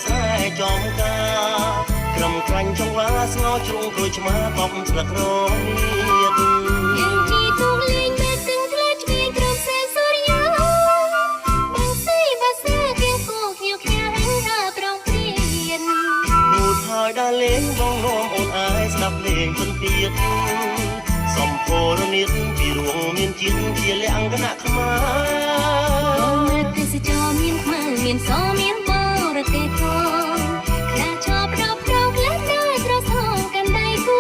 ស្នេហ៍ចំការក្រំក្រាញ់ចង្វាស្ងោជ្រុងក្រួយឆ្មាកប់ស្លឹករមៀតយើងជីទូកលេងបែកទឹកធ្លាឆ្វេងក្រំសែនសូរិយាបាំងស៊ីបាសាគៀងគូខៀវខ្ញាហែងថាប្រងព្រៀននួនហើយដើរលេងបងនាំអូនអាយស្ដាប់លេងពិនទៀតសំភរនិតពីរួងមានជាតិជាលក្ខណៈខ្មែរបងមើលទេសចរមានខ្មែរមានសមានបរទេសផងខ្លាចប់ដល់ប្រងក្លែងដែរត្រសងកាន់ដៃគូ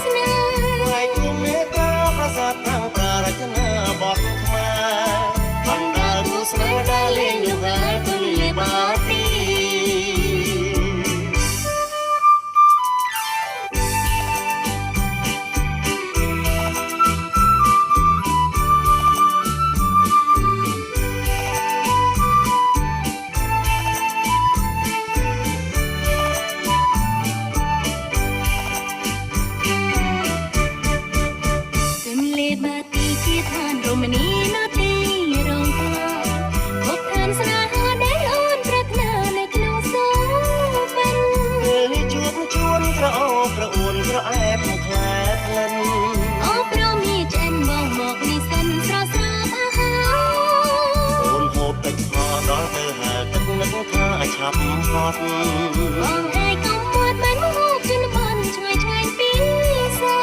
ស្នេហ៍ហើយគុំមេត្រាប្រាសាទប្រាំងប្រារចនាបទខ្មែរបណ្ដារូបស្នេហ៍ដែលលេងលំហែទូលាយបាទីឆាប់ហត់បងឯងកុំពួតមិនហូបជិនបនឆ្ងាយឆ្ងាយពីសា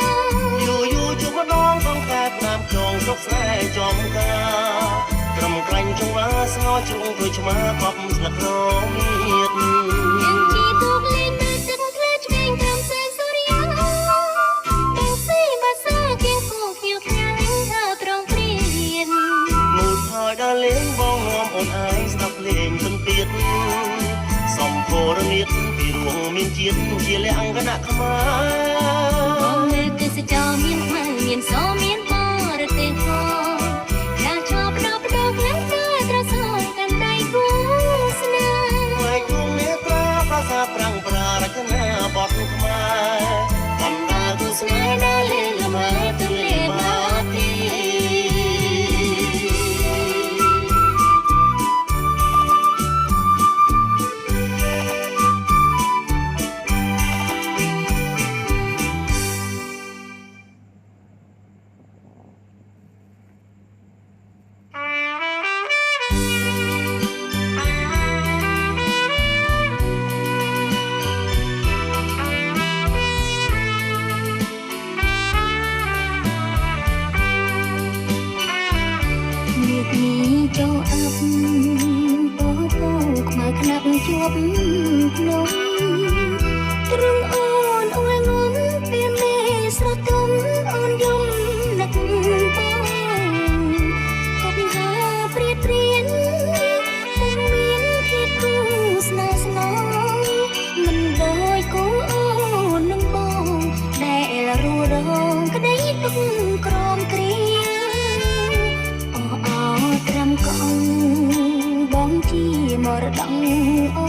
យូរយូរជួបម្ដងផងតែផ្ដាំចងសុកស្នេហ៍ចំការក្រំក្រាញ់ចង្វាស្ងោជ្រុងក្រួយឆ្មាកប់ស្លឹករមៀតយើងជីទូកលេងបែកទឹកធ្លាឆ្វេងក្រំសែនសូរិយាបាំងស៊ីបាសាគៀងគូខៀវខ្ញាហែងថាប្រងព្រៀននួនហើយដើរលេងបងនាំអូនអាយស្ដាប់លេងពិនទៀតសំភរនិតពីរួងមានជាតិជាលក្ខណៈខ្មែរបងលើកទេសចរមានខ្មែរមានសមានបរទេសផងខ្លាចប់ដល់ប្រងក្លែងដែរត្រសងកាន់ដៃគូស្នេហ៍ហើយគុំមេត្រាប្រាសាទប្រាំងប្រារចនាបទខ្មែរបណ្ដារូបស្នេហ៍ដែលលេងលំហែទូលាយបាទីចូលអាប់បោបោខ្មៅខ្នាប់ជាប់ភ្នំទ្រង់អូនអួយងំពេលមេស្រទុំអូនយំនឹកបងកុំហាព្រាតព្រៀនពុំមានភាពគូស្នេហ៍ស្នងមិនដូចគូអូននឹងបងដែលរួររងក្តីទុកក្រំគ្រាត្រឹមកងបងជាមរតកអូ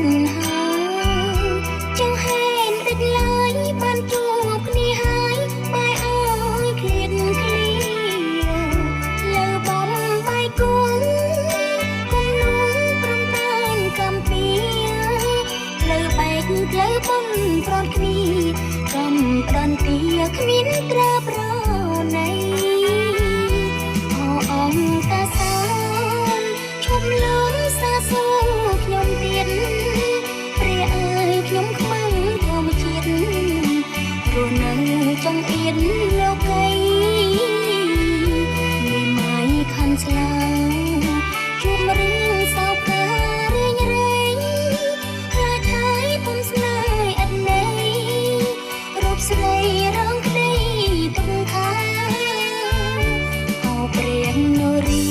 នហើយចង់ហែនដឹកឡើយបានជួបគ្នាហើយបាយអើយឃ្លាតឃ្លាលើបងបាយគួងគុំនួនព្រមតានកំពីលើបែកលើបងប្រន់គ្នាកំដន្ទាគ្មានត្រាប្រណីអង្គតាសានឈប់លំសាសូខ្ញុំទៀតព្រះអើយខ្ញុំខ្មាំងធម្មជាតិរស់នៅចង់អៀនលោកីមានម៉ៃខាន់ស្លាជួបរឿងសោកការរៀងរែងខ្លាចហើយពុំស្នេហ៍អត់ណៃរូបស្រីរងក្តីទុំខាព្រៀងនរី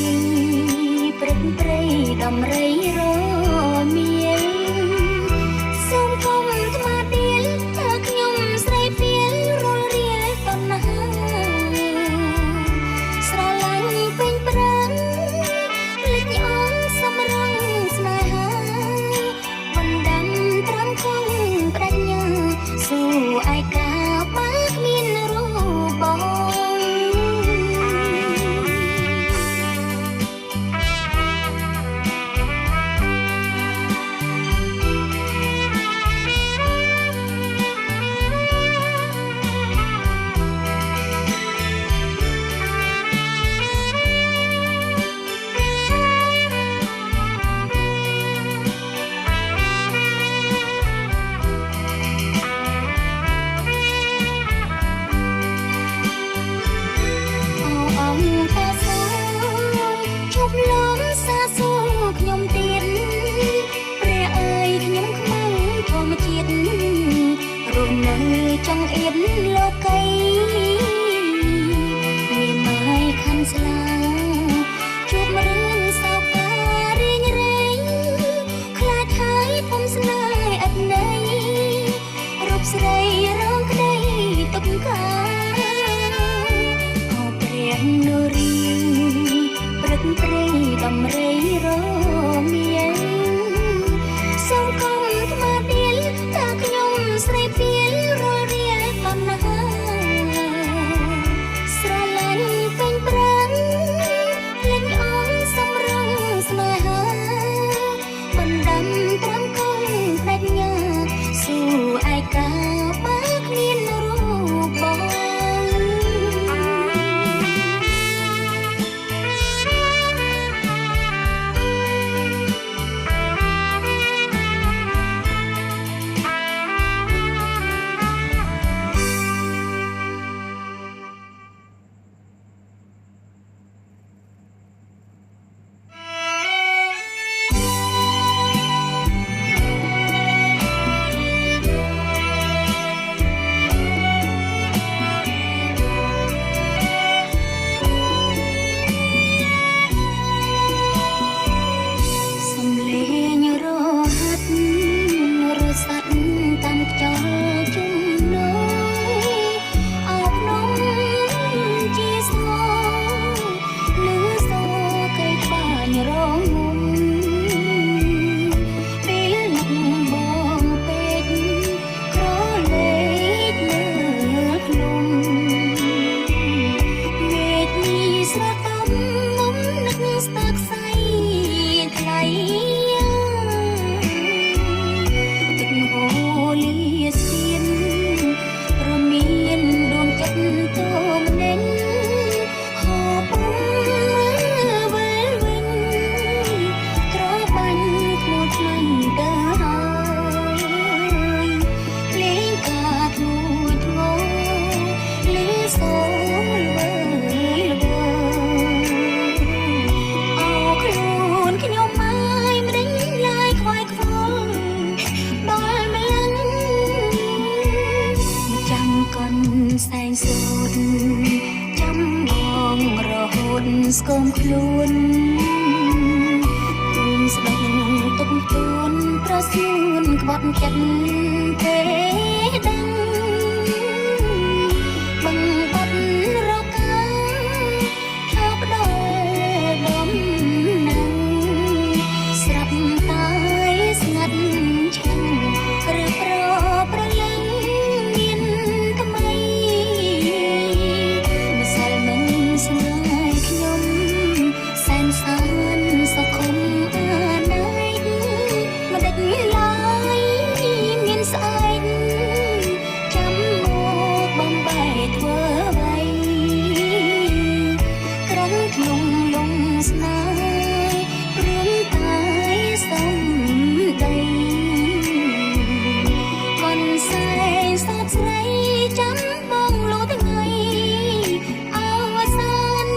ព្រឹកព្រៃដំរីរមានសូមគុំថ្មទៀលធ្វើខ្ញុំស្រីពីលរលរៀលតណ្ហាស្រឡាញ់ពេញប្រាំងភ្លេចអងសំរងស្នេហាបណ្ដាំត្រង់គង់ប្រាជ្ញាស៊ូឯកាបាគ្មានរូបបង នៅចង់អៀនលោកីមានមកខាន់ស្លាជួបរឿងសោការៀងរែងខ្លាចហើយผมស្នេហ៍អត់ន័យរូបស្រីរងក្តីទុកកាអបព្រះនរីព្រឹកព្រៃដំរីរមានសូមកុំថ្មដៀលថាខ្ញុំស្រីពីលររៀលកំណាស្រឡាញ់ពេញប្រាំងលេងអងសំរងស្នេហាបណ្ដាំត្រង់កងប្រាជ្ញាស៊ូឯកាបើគ្មានរូបបង សំលេងរហាត់រសាត់តាមខ្យល់ជុំនោអោបនំជាស្ងោលឺសូកៃក្បាញរងងំពេលនឹកបងពេកក្រលេកលើភ្នំមេឃនេះស្រទំមុំនឹកស្ទឹកសៃថ្លៃទឹកហូរលីសៀនរមានដួងចិត្តទងនេញហូបមើលវិលវិញត្របាញ់ខ្លួនខ្លាញ់ទៅហើយលេងកាធ្ងួយធ្ងរលឺសូរវិលវអោខ្លួនខ្ញុំហើយមិនដេញឡាយខ្វាយខ្វល់ដល់ម្លឹងចាំកូនសែងសូត្រចាំបងរហូតស្គមខ្លួនទុំស្ដឹងទុំទួនប្រសួនក្បត់ចិត្តទេដឹងបង្បត់រកាថាបដដំណឹងស្រាប់តែស្ងាត់ឆាំងឬប្រលឹងមានថ្មីម្សិលមិនស្នេហ៍ខ្ញុំសែនសានសុខុមអាណៃមិនដេចឡើយមានស្អែកចាំមកបំបែកធ្វើអ្វីក្រំក្នុងលំស្នេហ៍រឿងតែសំដីកូនសែងសោកស្រីចាំបងលូថ្ងៃអវសាន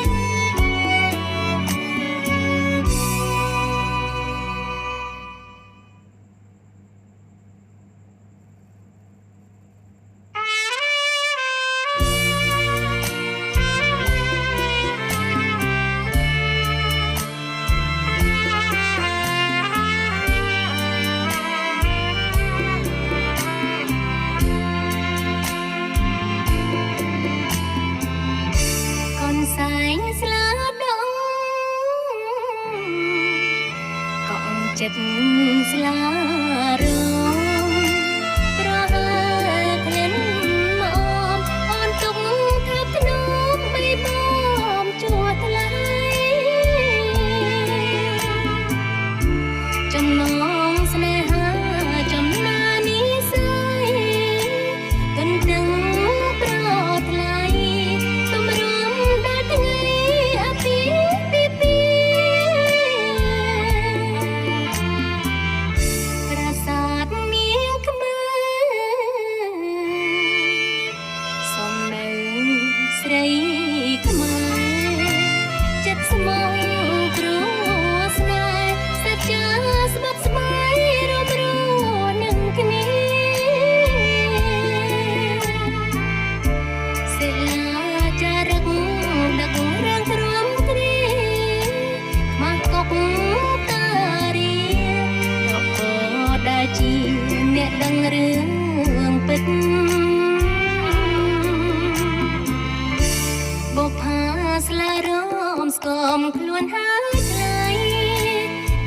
ក ចិត្តស្លារងប្រហើក្លិនមកអូនទុកថាភ្នំបីបំជួថ្លៃចំណងស្នេហាចំណានិស័យទន្ទឹងប្រថ្លៃទំរំដល់ថ្ងៃអាពាហ៍ពិពាហ៍ប្រាសាទនាងខ្មែរសំនៅស្រីខ្មែរចិត្តស្មោះព្រោះស្នេហ៍សច្ចាស្បាត់ស្បែករំរនឹងគ្នាសិលាចារឹកដឹករឿងទ្រាំគ្រាខ្មាស់កុកតារីក៏ដែលជាអ្នកដឹងរឿងពិតបុប្ផាស្លារមស្គមខ្លួនហើយថ្លៃ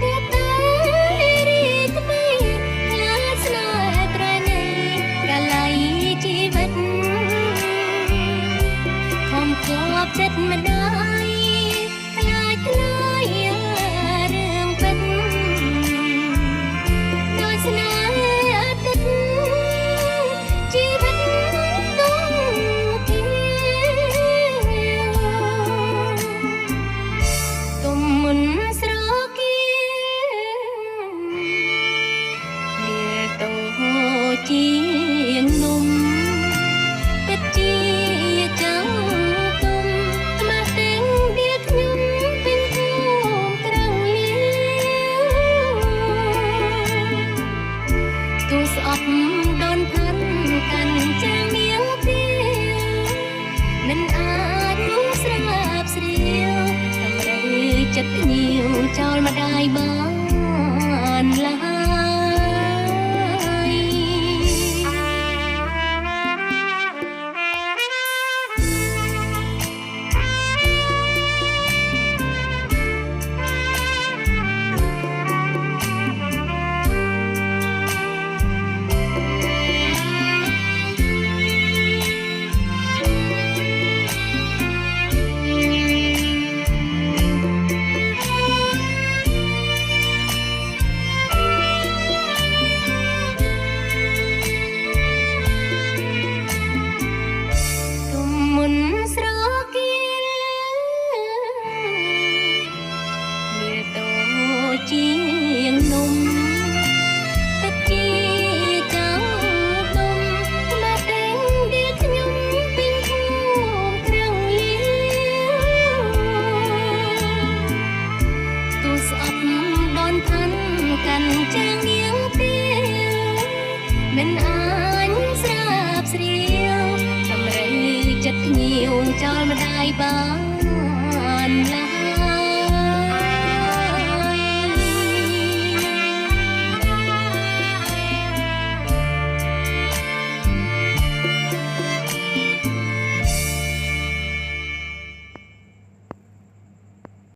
តែតែរីថ្មីខ្លាចស្នេហ៍ត្រែនៃកាល័យជីវិតខំគប់ចិត្តមិនដែរខ្លាចខ្លាយរឿងពិតដោយស្នេហ៍អតីតជីវិតទុំទាទុំមុនស្រគាមានតោជាងនំពិតជាចាំទុំថ្មតែងដៀលខ្ញុំពេញភូមិក្រាំងលាទូស្អប់ដូនផាន់កាន់ចាងនាងទេមិនអាចស្រាប់ស្រៀវតម្រូវចិត្តញៀវចោលម្ដាយបានឡើយ មិនអាចស្រាប់ស្រៀវតម្រូវចិត្តញៀវចោលម្ដាយបានឡើយ